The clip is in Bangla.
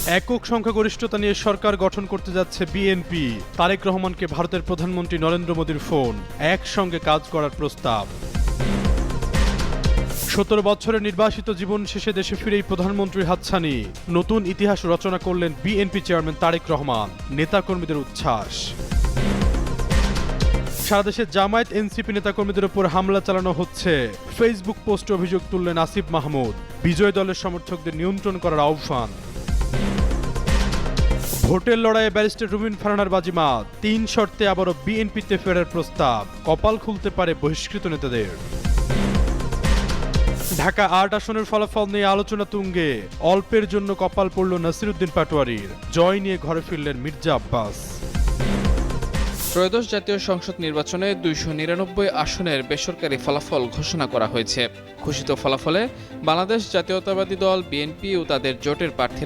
একক সংখ্যাগরিষ্ঠতা নিয়ে সরকার গঠন করতে যাচ্ছে বিএনপি। তারেক রহমানকে ভারতের প্রধানমন্ত্রী নরেন্দ্র মোদীর ফোন, একসঙ্গে কাজ করার প্রস্তাব। ১৭ বছরের নির্বাসিত জীবন শেষে দেশে ফিরেই প্রধানমন্ত্রীর হাতছানি। নতুন ইতিহাস রচনা করলেন বিএনপি চেয়ারম্যান তারেক রহমান, নেতাকর্মীদের উচ্ছ্বাস। সারা দেশে জামায়াত এনসিপি নেতাকর্মীদের উপর হামলা চালানো হচ্ছে। ফেসবুক পোস্টে অভিযোগ তুললেন আসিফ মাহমুদ, বিজয় দলের সমর্থকদের নিয়ন্ত্রণ করার আহ্বান। ভোটের লড়াইয়ে ব্যারিস্টার রুমিন ফারহানার বাজিমাত, ৩ শর্তে আবারও বিএনপিতে ফেরার প্রস্তাব, কপাল খুলতে পারে বহিষ্কৃত নেতাদের। ঢাকা ৮ আসনের ফলাফল নিয়ে আলোচনা তুঙ্গে, অল্পের জন্য কপাল পড়ল নাসিরউদ্দিন পাটোয়ারির, জয় নিয়ে ঘরে ফিরলেন মির্জা আব্বাস। ত্রয়োদশ জাতীয় সংসদ নির্বাচনে ২৯৯ আসনের বেসরকারি ফলাফল ঘোষণা করা হয়েছে। ঘোষিত ফলাফলে বাংলাদেশ জাতীয়তাবাদী দল বিএনপি ও তাদের জোটের প্রার্থীরা